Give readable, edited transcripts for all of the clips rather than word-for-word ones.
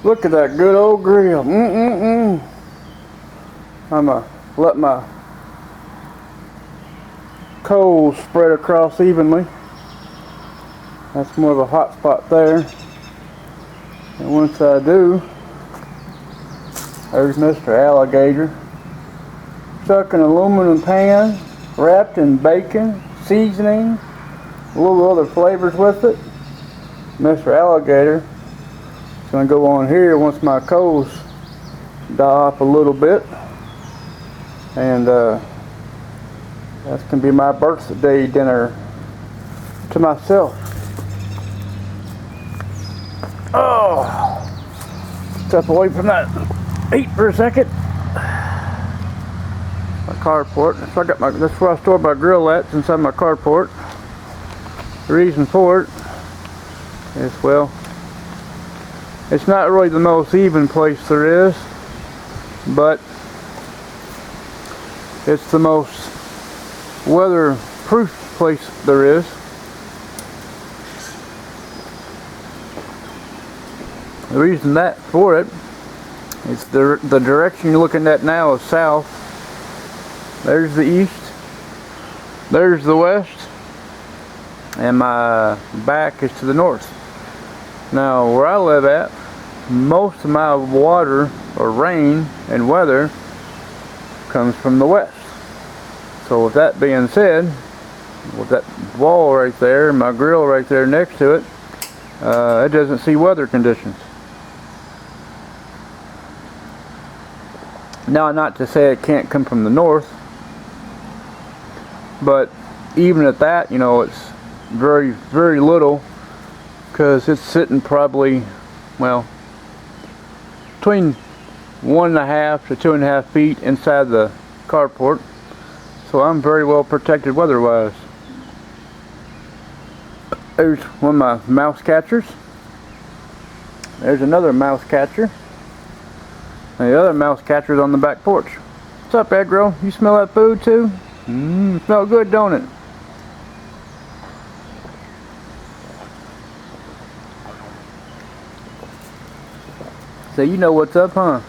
Look at that good old grill. I'm gonna let my coals spread across evenly. That's more of a hot spot there. And once I do, there's Mr. Alligator. Stuck in an aluminum pan, wrapped in bacon, seasoning, a little other flavors with it. Mr. Alligator is going to go on here once my coals die off a little bit. And that's going to be my birthday dinner to myself. Oh, step away from that heat for a second. My carport. That's where I store my grill at, inside my carport. The reason for it is, well, it's not really the most even place there is, but it's the most weatherproof place there is. The reason that for it is the direction you're looking at now is south. There's the east, there's the west, and my back is to the north. Now where I live at, most of my water or rain and weather comes from the west. So with that being said, with that wall right there and my grill right there next to it, it doesn't see weather conditions. Now, not to say it can't come from the north, but even at that, you know, it's very, very little, because it's sitting probably, well, between 1.5 to 2.5 feet inside the carport. So I'm very well protected weather-wise. There's one of my mouse catchers. There's another mouse catcher. And the other mouse catcher's on the back porch. What's up, Egro? You smell that food too? Smell good, don't it? So you know what's up, huh?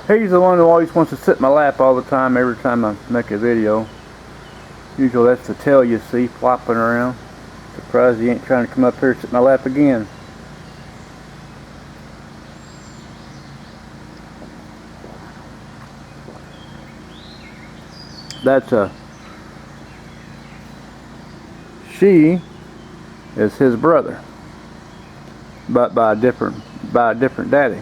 He's the one who always wants to sit in my lap all the time, every time I make a video. Usually that's the tail you see flopping around. Surprised he ain't trying to come up here and sit in my lap again. That's she is his brother, but by a different daddy.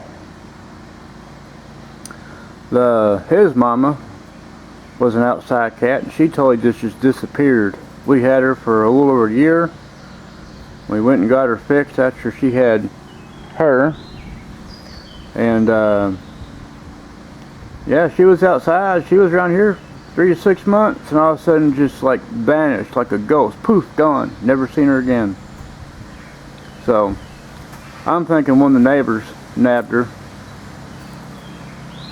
His mama was an outside cat, and she totally just disappeared. We had her for a little over a year. We went and got her fixed after she had her, and yeah, she was outside. She was around here 3 to 6 months, and all of a sudden just like vanished like a ghost. Poof, gone. Never seen her again. So I'm thinking one of the neighbors nabbed her,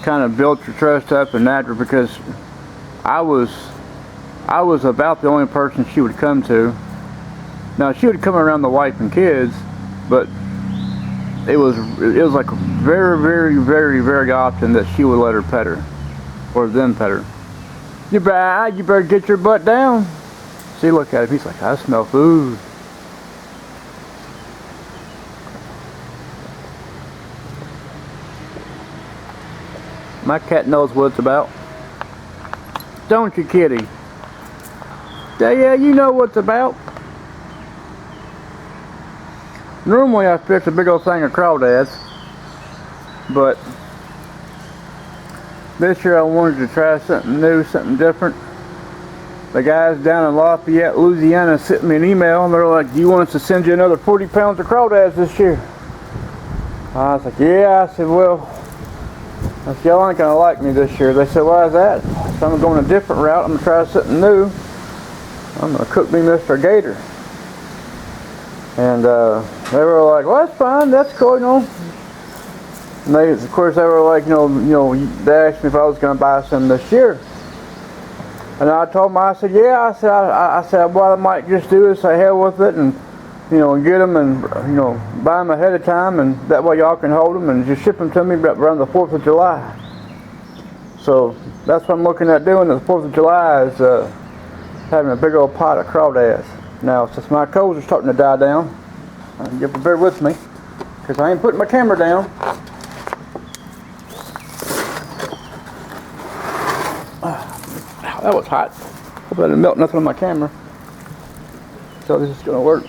kind of built her trust up and nabbed her, because I was about the only person she would come to. Now she would come around the wife and kids, but it was like very, very, very, very often that she would let her pet her, or them pet her. You better get your butt down. See, look at him. He's like, I smell food. My cat knows what it's about. Don't you, kitty? Yeah, you know what it's about. Normally I fix a big old thing of crawdads, but this year I wanted to try something new, something different. The guys down in Lafayette, Louisiana sent me an email, and they're like, do you want us to send you another 40 pounds of crawdads this year? I was like, yeah. I said, well, y'all ain't gonna like me this year. They said, why is that? So I'm going a different route. I'm gonna try something new. I'm gonna cook me Mr. Gator. And they were like, well, that's fine, that's cool, you know. And they, of course, they were like, you know, they asked me if I was going to buy some this year. And I told them, I said, yeah, I said, well, I might just do this, say hell with it, and you know, and get them and, you know, buy them ahead of time, and that way y'all can hold them and just ship them to me around the 4th of July. So that's what I'm looking at doing. The 4th of July is having a big old pot of crawdads. Now, since my coals are starting to die down, you have to bear with me, because I ain't putting my camera down. That was hot. Hope I didn't melt nothing on my camera. So this is gonna work.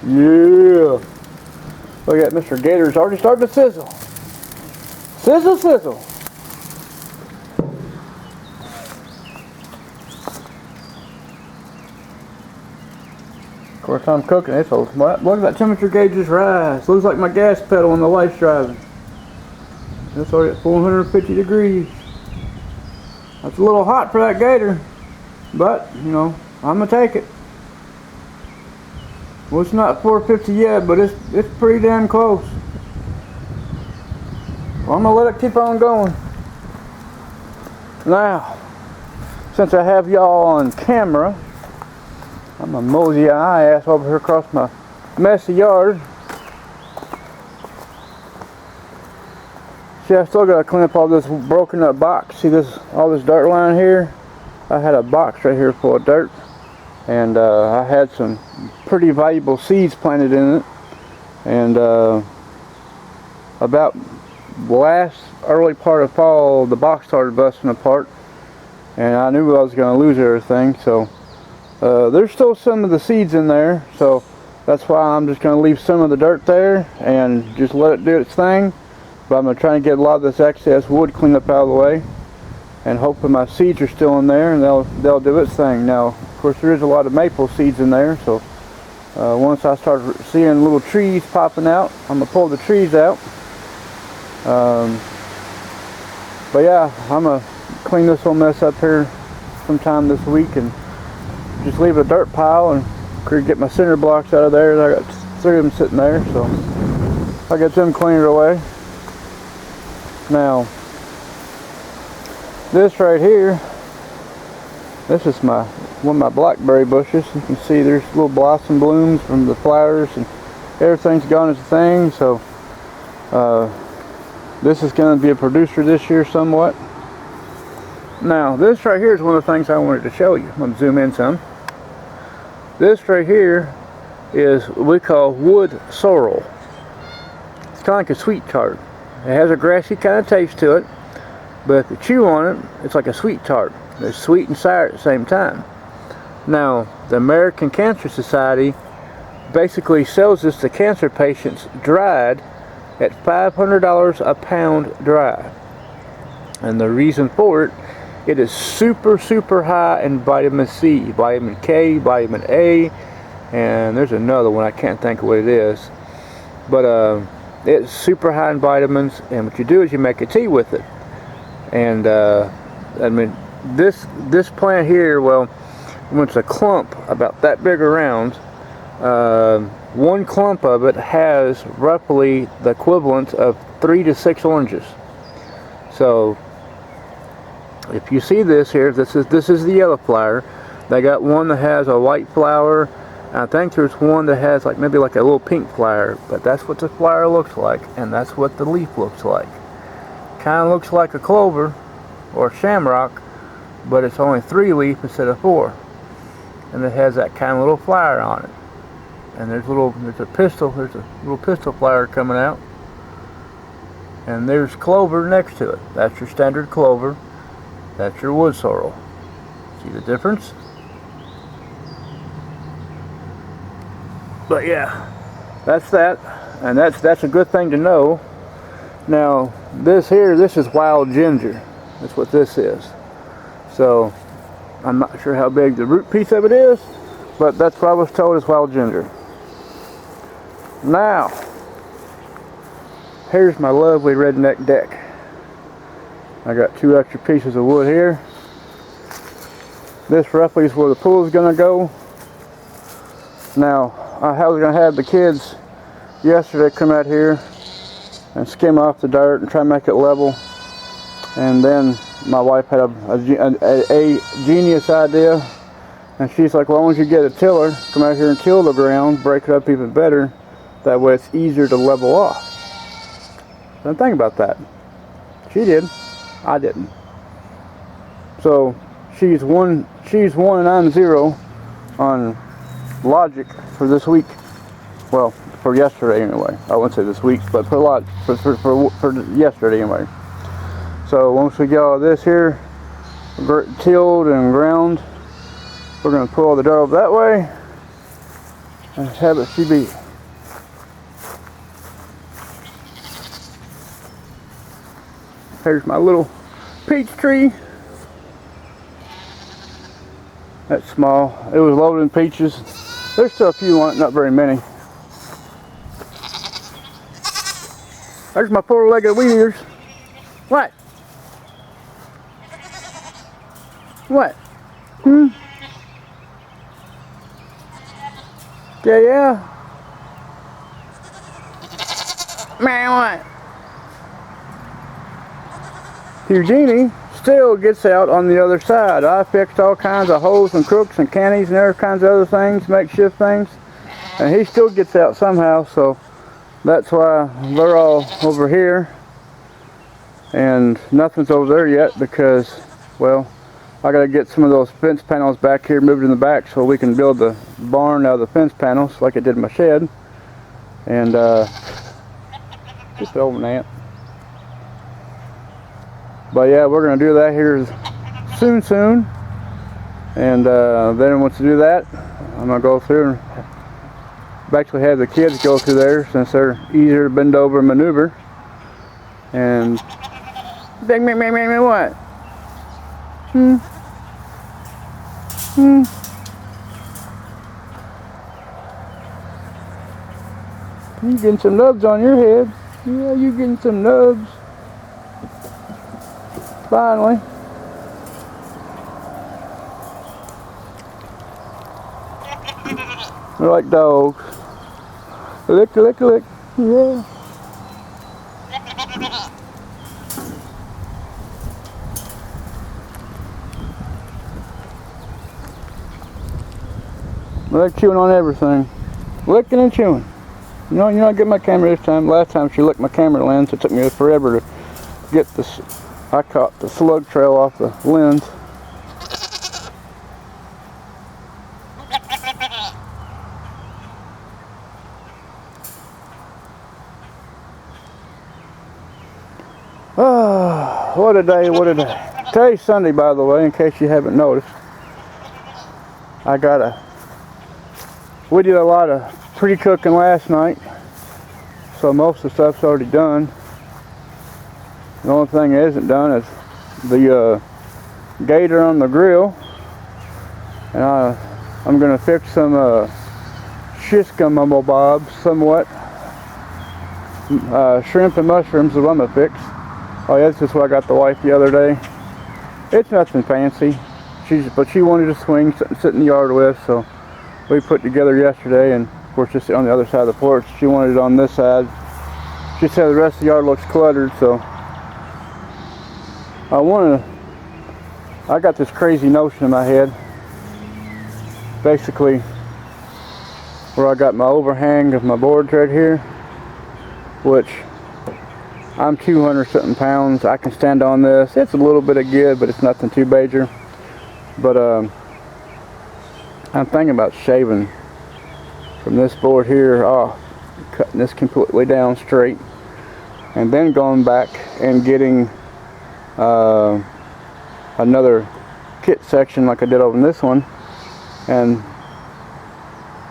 Yeah. Look at Mr. Gator's already starting to sizzle. Sizzle, sizzle. Of course, I'm cooking it, so look at that temperature gauge just rise. Looks like my gas pedal when the light's driving. It's already at 450 degrees. That's a little hot for that gator, but, you know, I'm gonna take it. Well, it's not 450 yet, but it's pretty damn close. Well, I'm gonna let it keep on going. Now, since I have y'all on camera, I'm gonna mosey my ass over here across my messy yard. See, I still gotta clean up all this broken up box. See this, all this dirt lying here? I had a box right here full of dirt, and I had some pretty valuable seeds planted in it, and about last early part of fall, the box started busting apart, and I knew I was going to lose everything. So there's still some of the seeds in there, so that's why I'm just going to leave some of the dirt there and just let it do its thing. But I'm going to try and get a lot of this excess wood cleaned up out of the way, and hopefully my seeds are still in there and they'll do its thing. Now, of course, there is a lot of maple seeds in there, so once I start seeing little trees popping out, I'm going to pull the trees out. But yeah, I'm going to clean this whole mess up here sometime this week and just leave a dirt pile and get my cinder blocks out of there. I got 3 of them sitting there, so I'll get them cleaned away. Now, this right here, this is one of my blackberry bushes. You can see there's little blossom blooms from the flowers, and everything's gone as a thing. So this is going to be a producer this year somewhat. Now, this right here is one of the things I wanted to show you. I'm going to zoom in some. This right here is what we call wood sorrel. It's kind of like a sweet tart. It has a grassy kind of taste to it, but if you chew on it, it's like a sweet tart. It's sweet and sour at the same time. Now, the American Cancer Society basically sells this to cancer patients dried at $500 a pound dry. And the reason for it, it is super, super high in vitamin C, vitamin K, vitamin A, and there's another one, I can't think of what it is. But it's super high in vitamins, and what you do is you make a tea with it. And I mean, this plant here, well, when it's a clump about that big around, one clump of it has roughly the equivalent of 3 to 6 oranges. So if you see this here, this is the yellow flower. They got one that has a white flower. I think there's one that has maybe like a little pink flower, but that's what the flower looks like, and that's what the leaf looks like. Kind of looks like a clover or a shamrock, but it's only 3 leaf instead of 4, and it has that kind of little flower on it. And there's a little pistil flower coming out, and there's clover next to it. That's your standard clover. That's your wood sorrel. See the difference? But yeah, that's that, and that's a good thing to know. Now, this is wild ginger. That's what this is. So, I'm not sure how big the root piece of it is, but that's what I was told is wild ginger. Now, here's my lovely redneck deck. I got 2 extra pieces of wood here. This roughly is where the pool is going to go. Now, I was going to have the kids yesterday come out here and skim off the dirt and try to make it level. And then my wife had a genius idea, And she's like, well, why don't you get a tiller, come out here and till the ground, break it up even better. That way it's easier to level off. Don't think about that. She did. I didn't. So she's 1 and I'm 0 on logic for this week. Well, for yesterday anyway. I wouldn't say this week, but for yesterday anyway. So once we get all this here tilled and ground, we're going to pull all the dirt over that way and have it be. Here's my little peach tree. That's small. It was loaded in peaches. There's still a few on it, not very many. There's my four-legged wheat ears. What? What? Yeah. Man, what? Eugenie still gets out on the other side. I fixed all kinds of holes and crooks and cannies and other kinds of other things, makeshift things, and he still gets out somehow. So that's why they're all over here and nothing's over there yet, because, well, I gotta get some of those fence panels back here moved in the back so we can build the barn out of the fence panels like I did in my shed. And just over an ant. But yeah, we're gonna do that here soon. And then once we do that, I'm gonna go through and actually have the kids go through there since they're easier to bend over and maneuver. And what? You getting some nubs on your head. Yeah, you getting some nubs. Finally. They're like dogs. Lick, lick, lick. Yeah. They're chewing on everything. Licking and chewing. No, you're not getting my camera this time. Last time she licked my camera lens. It took me forever to get this. I caught the slug trail off the lens. Oh, what a day, what a day. Today's Sunday, by the way, in case you haven't noticed. We did a lot of pre-cooking last night, so most of the stuff's already done. The only thing that isn't done is the gator on the grill, and I'm gonna fix some shishkamumble bobs somewhat. Shrimp and mushrooms is what I'm gonna fix. Oh yeah, this is what I got the wife the other day. It's nothing fancy. But she wanted a swing, sit in the yard with, so we put together yesterday, and of course just on the other side of the porch. She wanted it on this side. She said the rest of the yard looks cluttered, so I got this crazy notion in my head. Basically, where I got my overhang of my boards right here, which I'm 200 something pounds. I can stand on this. It's a little bit of give, but it's nothing too major. But I'm thinking about shaving from this board here off, cutting this completely down straight, and then going back and getting another kit section like I did over in this one, and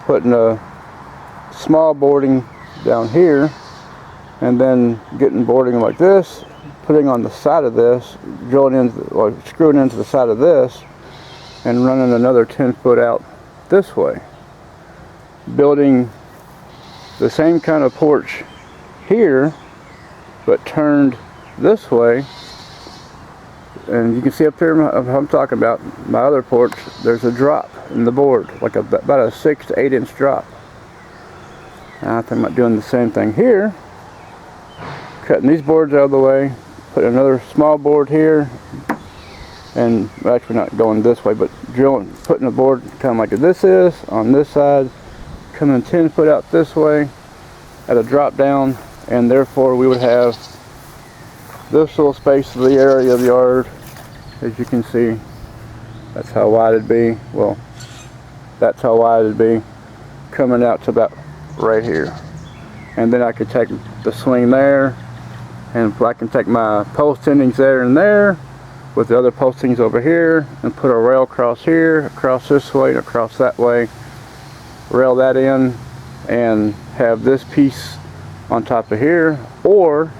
putting a small boarding down here, and then getting boarding like this, putting on the side of this, drilling into, or screwing into the side of this, and running another 10 foot out this way, building the same kind of porch here but turned this way. And you can see up there, I'm talking about my other porch, there's a drop in the board, like about a 6 to 8 inch drop. And I think about doing the same thing here, cutting these boards out of the way, putting another small board here, and actually not going this way, but drilling, putting the board kind of like this is on this side, coming 10 foot out this way at a drop down, and therefore we would have this little space of the area of the yard. As you can see, that's how wide it'd be. Well, that's how wide it'd be, coming out to about right here. And then I could take the swing there, and I can take my post endings there and there with the other postings over here, and put a rail across here, across this way, and across that way. Rail that in and have this piece on top of here, or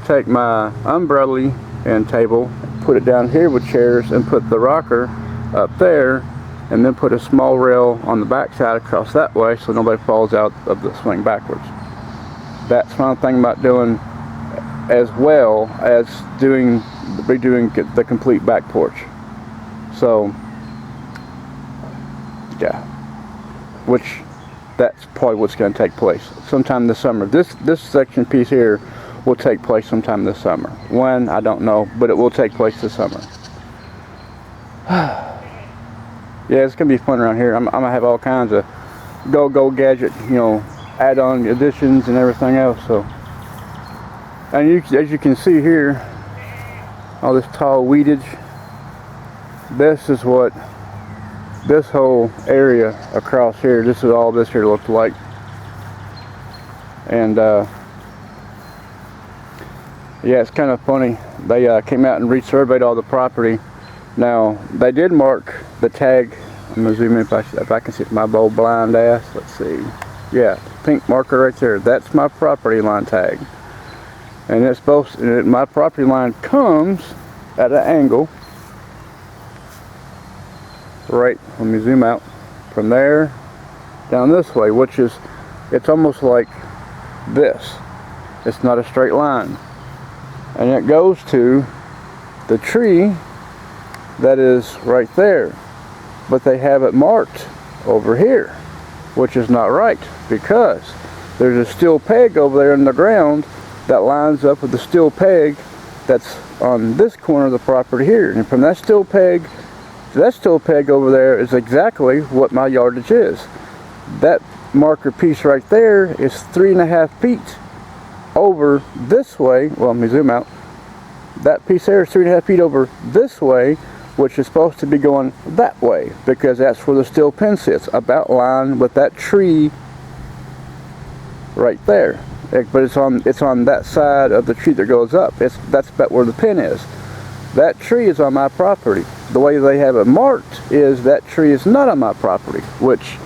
take my umbrella and table, put it down here with chairs, and put the rocker up there, and then put a small rail on the back side across that way so nobody falls out of the swing backwards. That's one thing about doing, as well as redoing the complete back porch. So yeah, which that's probably what's going to take place sometime this summer. This section piece here will take place sometime this summer. When, I don't know, but it will take place this summer. Yeah, it's gonna be fun around here. I'm gonna have all kinds of go gadget, add-on additions and everything else. So, and as you can see here, all this tall weedage. This is what this whole area across here, this is all this here looked like. And yeah, it's kind of funny. They came out and resurveyed all the property. Now, they did mark the tag. I'm going to zoom in if I can see my bold blind ass. Let's see. Yeah, pink marker right there. That's my property line tag. And it's supposed to, my property line comes at an angle. Right, let me zoom out. From there down this way, which is, it's almost like this. It's not a straight line. And it goes to the tree that is right there, but they have it marked over here, which is not right, because there's a steel peg over there in the ground that lines up with the steel peg that's on this corner of the property here, and from that steel peg to that steel peg over there is exactly what my yardage is. That marker piece right there is 3.5 feet over this way. Well, let me zoom out. That piece there is 3.5 feet over this way, which is supposed to be going that way, because that's where the steel pin sits, about line with that tree right there. But it's on that side of the tree that goes up. That's about where the pin is. That tree is on my property. The way they have it marked is that tree is not on my property, which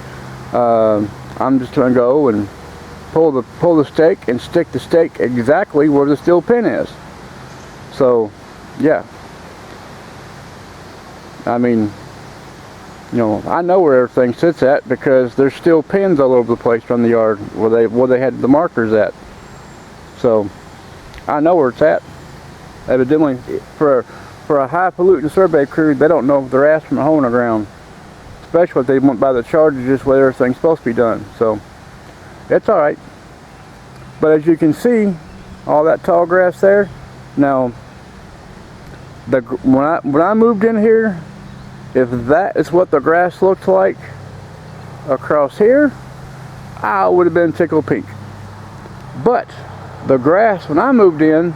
I'm just going to go and pull the stake and stick the stake exactly where the steel pin is. So, yeah. I mean, I know where everything sits at, because there's still pins all over the place from the yard where they had the markers at. So, I know where it's at. Evidently, for a high pollutant survey crew, they don't know their ass from a hole in the ground. Especially if they went by the charges just where everything's supposed to be done. So, it's alright. But as you can see, all that tall grass there, now, when I moved in here, if that is what the grass looked like across here, I would have been tickled pink. But the grass when I moved in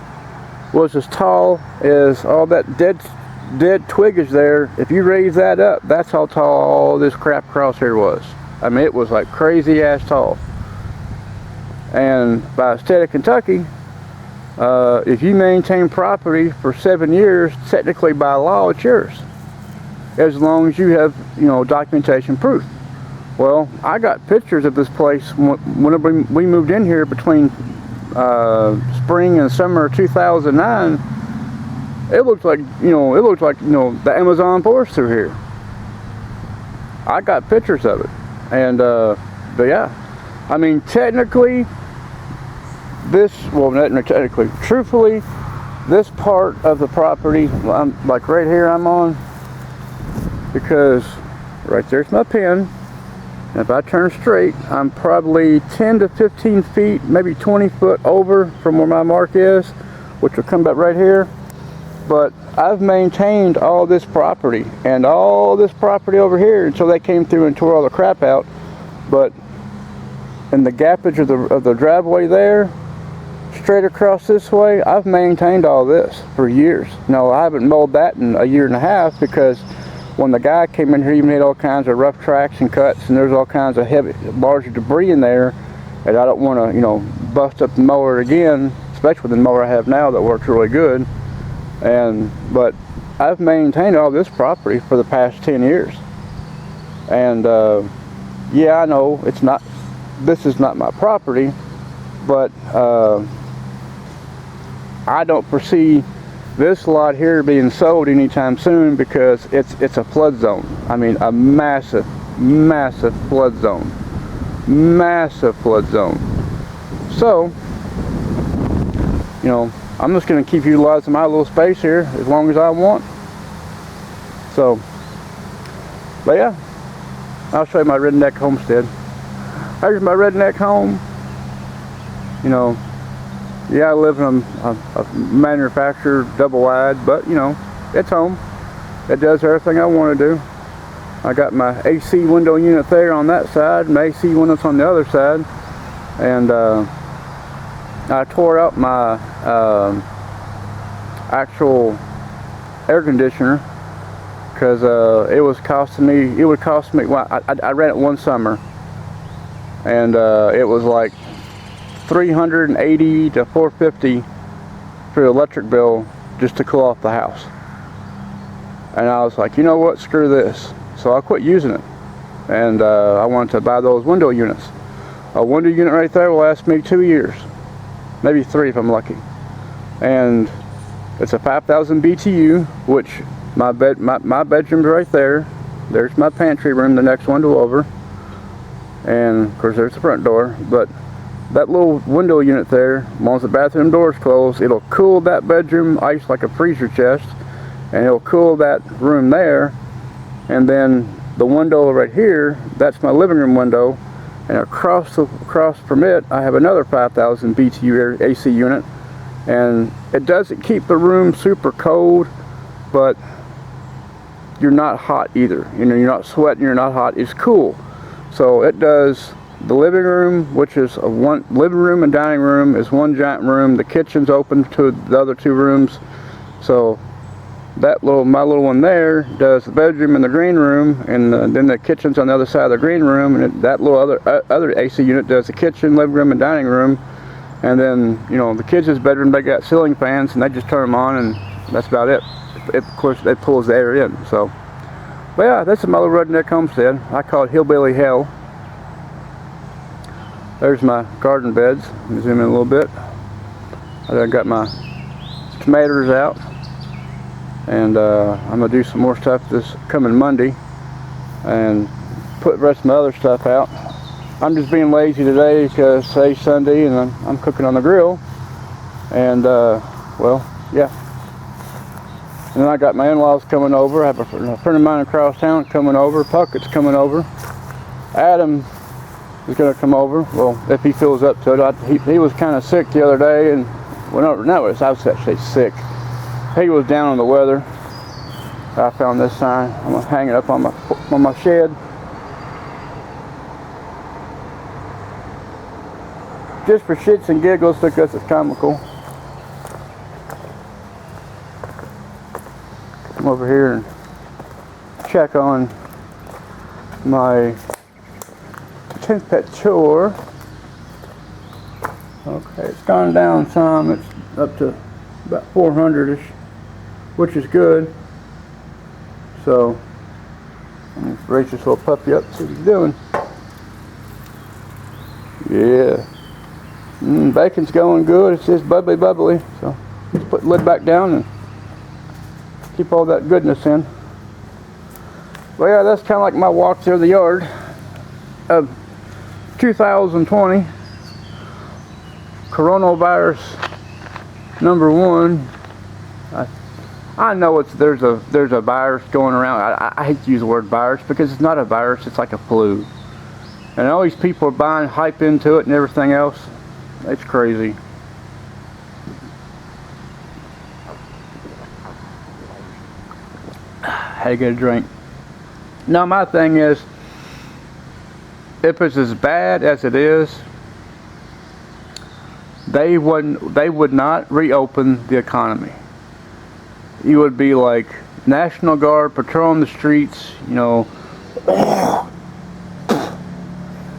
was as tall as all that dead twiggage there. If you raise that up, that's how tall all this crap across here was. I mean, it was like crazy ass tall. And by the state of Kentucky, if you maintain property for 7 years, technically by law it's yours, as long as you have documentation proof. Well, I got pictures of this place whenever we moved in here between spring and summer of 2009. It looked like the Amazon forest through here. I got pictures of it. And but yeah, I mean, technically truthfully, this part of the property, like right here I'm on, because right there's my pin, and if I turn straight, I'm probably 10 to 15 feet, maybe 20 foot over from where my mark is, which will come back right here. But I've maintained all this property and all this property over here until they came through and tore all the crap out. But in the gappage of the driveway there, straight across this way, I've maintained all this for years. Now, I haven't mowed that in a year and a half because when the guy came in here, he made all kinds of rough tracks and cuts, and there's all kinds of heavy, larger debris in there, and I don't want to, you know, bust up the mower again, especially with the mower I have now that works really good. But I've maintained all this property for the past 10 years. And yeah, I know this is not my property, but I don't foresee this lot here being sold anytime soon because it's a flood zone. I mean, a massive flood zone. Massive flood zone. So, you know, I'm just going to keep utilizing my little space here as long as I want. So, but yeah, I'll show you my redneck homestead. There's my redneck home. You know, yeah, I live in a manufactured double wide, but you know, it's home. It does everything I want to do. I got my AC window unit there on that side, and AC windows on the other side. And I tore out my actual air conditioner because it would cost me, well, I ran it one summer, and it was like $380 to $450 for the electric bill just to cool off the house. And I was like, you know what, screw this. So I quit using it, and I wanted to buy those window units. A window unit right there will last me 2 years, maybe 3 if I'm lucky. And it's a 5,000 BTU, which my bedroom's right there. There's my pantry room, the next window over, and of course there's the front door. But that little window unit there, once the bathroom door's closed, it'll cool that bedroom ice like a freezer chest, and it'll cool that room there. And then the window right here, that's my living room window, and across from it I have another 5,000 BTU AC unit, and it doesn't keep the room super cold, but you're not hot either. You know, you're not sweating, you're not hot. It's cool. So it does the living room, which is one living room and dining room, is one giant room. The kitchen's open to the other 2 rooms. So that my little one there does the bedroom and the green room, and then the kitchen's on the other side of the green room, and that little other AC unit does the kitchen, living room, and dining room. And then, you know, the kids' bedroom, they got ceiling fans, and they just turn them on, and that's about it. Of course, it pulls the air in. So, but yeah, this is my little redneck homestead. I call it hillbilly hell. There's my garden beds. Let me zoom in a little bit. I got my tomatoes out. And I'm going to do some more stuff this coming Monday and put the rest of my other stuff out. I'm just being lazy today because today's Sunday and I'm cooking on the grill. And well, yeah. And then I got my in-laws coming over. I have a friend of mine across town coming over. Puckett's coming over. Adam is going to come over. Well, if he feels up to it. He was kind of sick the other day, and well, no, I was actually sick. He was down on the weather. I found this sign. I'm gonna hang it up on my shed. Just for shits and giggles, because it's comical. Come over here and check on my temperature. Okay, it's gone down some. It's up to about 400-ish. Which is good. So I'm going to raise this little puppy up, see what he's doing. Yeah. Bacon's going good. It's just bubbly. So let's put the lid back down and keep all that goodness in. Well, yeah, that's kind of like my walk through the yard of 2020. Coronavirus #1. I know there's a virus going around. I hate to use the word virus because it's not a virus, it's like a flu. And all these people are buying hype into it and everything else. It's crazy. had to get a drink. Now my thing is, if it's as bad as it is, they would not reopen the economy. You would be like National Guard patrolling the streets, you know.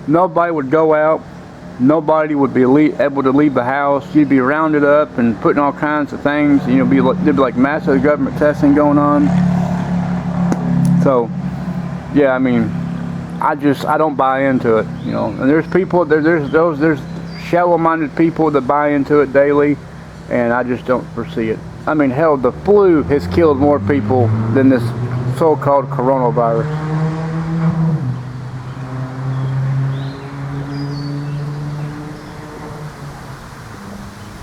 Nobody would go out. Nobody would be able to leave the house. You'd be rounded up and putting all kinds of things. You know, there'd be like massive government testing going on. So, yeah, I mean, I don't buy into it. You know, and there's people, there's shallow-minded people that buy into it daily, and I just don't foresee it. I mean, hell, the flu has killed more people than this so-called coronavirus.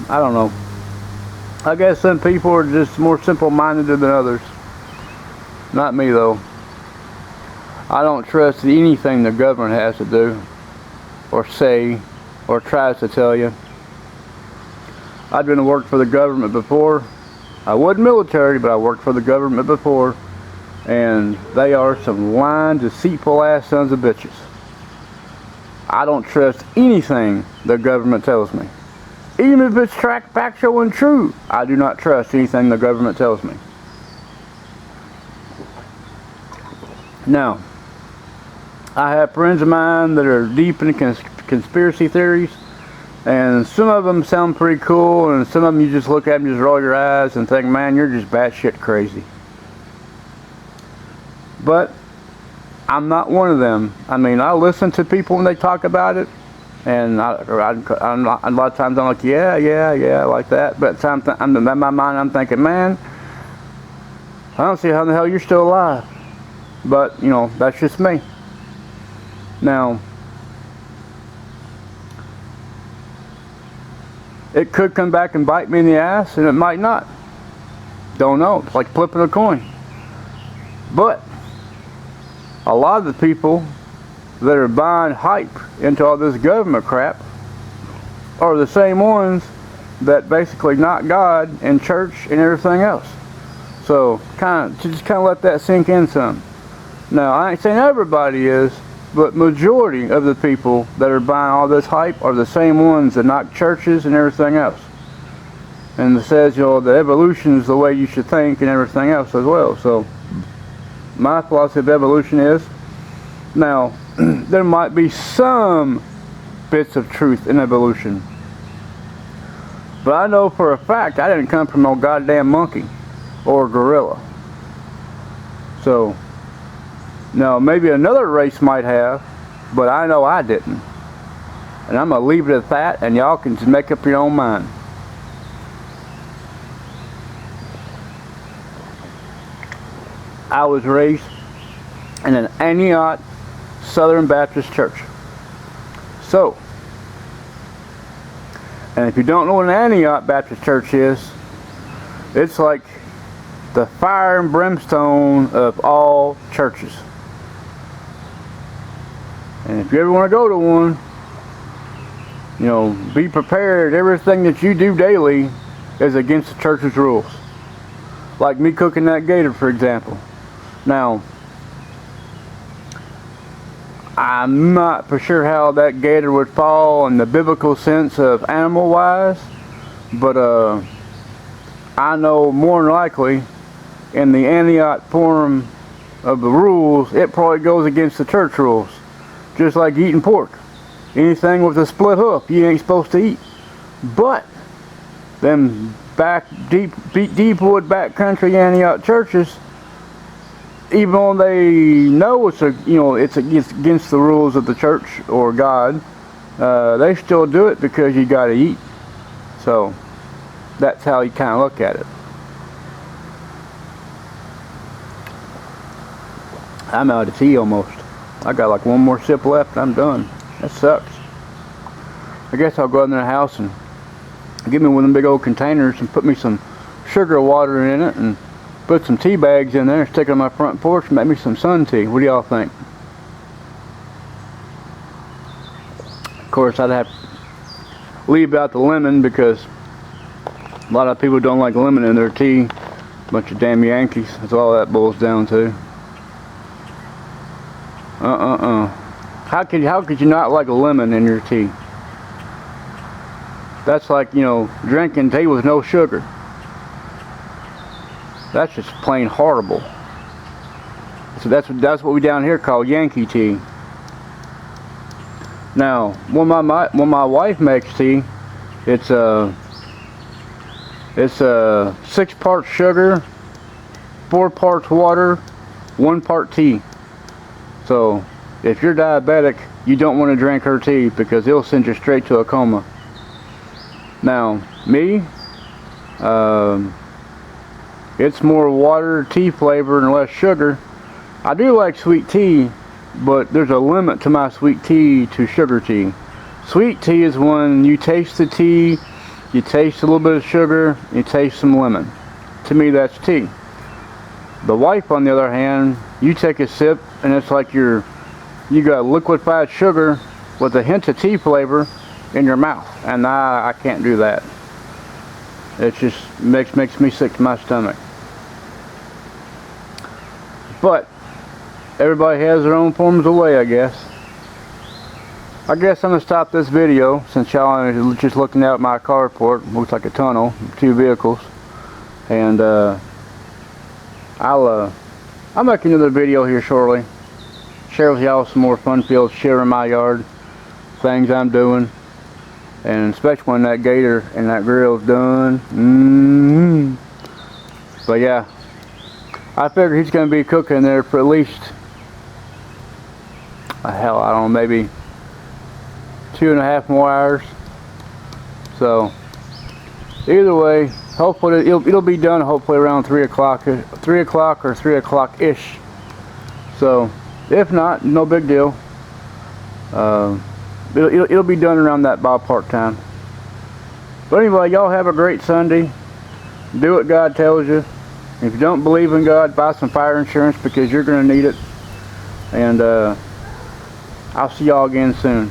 I don't know. I guess some people are just more simple-minded than others. Not me, though. I don't trust anything the government has to do, or say, or tries to tell you. I've been to work for the government before. I wasn't military, but I worked for the government before, and they are some lying, deceitful ass sons of bitches. I don't trust anything the government tells me. Even if it's factual and true, I do not trust anything the government tells me. Now, I have friends of mine that are deep in conspiracy theories, and some of them sound pretty cool, and some of them you just look at them, just roll your eyes and think, man, you're just batshit crazy. But I'm not one of them. I mean, I listen to people when they talk about it, and a lot of times I'm like, yeah, like that. But in my mind, I'm thinking, man, I don't see how the hell you're still alive. But, you know, that's just me. Now, it could come back and bite me in the ass, and it might not. Don't know. It's like flipping a coin. But a lot of the people that are buying hype into all this government crap are the same ones that basically knock God and church and everything else. So just let that sink in some. Now, I ain't saying everybody is, but majority of the people that are buying all this hype are the same ones that knock churches and everything else. And it says, you know, that evolution is the way you should think and everything else as well. So my philosophy of evolution is, now, there might be some bits of truth in evolution. But I know for a fact I didn't come from no goddamn monkey or gorilla. So, now maybe another race might have, but I know I didn't. And I'm going to leave it at that, and y'all can just make up your own mind. I was raised in an Antioch Southern Baptist church. So, and if you don't know what an Antioch Baptist church is, it's like the fire and brimstone of all churches. And if you ever want to go to one, you know, be prepared. Everything that you do daily is against the church's rules. Like me cooking that gator, for example. Now, I'm not for sure how that gator would fall in the biblical sense of animal-wise, but I know more than likely in the Antioch form of the rules, it probably goes against the church rules. Just like eating pork. Anything with a split hoof, you ain't supposed to eat. But them deep wood backcountry Antioch churches, even though they know it's against the rules of the church or God, they still do it because you got to eat. So that's how you kind of look at it. I'm out of tea almost. I got like one more sip left and I'm done. That sucks. I guess I'll go in the house and get me one of them big old containers and put me some sugar water in it and put some tea bags in there and stick it on my front porch and make me some sun tea. What do y'all think? Of course, I'd have to leave out the lemon because a lot of people don't like lemon in their tea. Bunch of damn Yankees. That's all that boils down to. How could you not like a lemon in your tea? That's like, you know, drinking tea with no sugar. That's just plain horrible. So that's what we down here call Yankee tea. Now, when my wife makes tea, it's 6 parts sugar, 4 parts water, 1 part tea. So if you're diabetic, you don't want to drink her tea because it'll send you straight to a coma. Now, me, it's more water, tea flavor, and less sugar. I do like sweet tea, but there's a limit to my sweet tea to sugar tea. Sweet tea is when you taste the tea, you taste a little bit of sugar, you taste some lemon. To me, that's tea. The wife, on the other hand, you take a sip and it's like you got liquefied sugar with a hint of tea flavor in your mouth, and I can't do that. It just makes me sick to my stomach. But everybody has their own forms of way, I guess. I guess I'm gonna stop this video since y'all are just looking out my carport. Looks like a tunnel, 2 vehicles, and I'll make another video here shortly. Share with y'all some more fun fields, share in my yard, things I'm doing, and especially when that gator and that grill's done. But yeah, I figure he's gonna be cooking there for at least, hell, I don't know, maybe 2.5 more hours. So either way, hopefully it'll be done hopefully around 3 o'clock or 3 o'clock-ish. So if not, no big deal. It'll be done around that ballpark time. But anyway, y'all have a great Sunday. Do what God tells you. If you don't believe in God, buy some fire insurance because you're going to need it. And I'll see y'all again soon.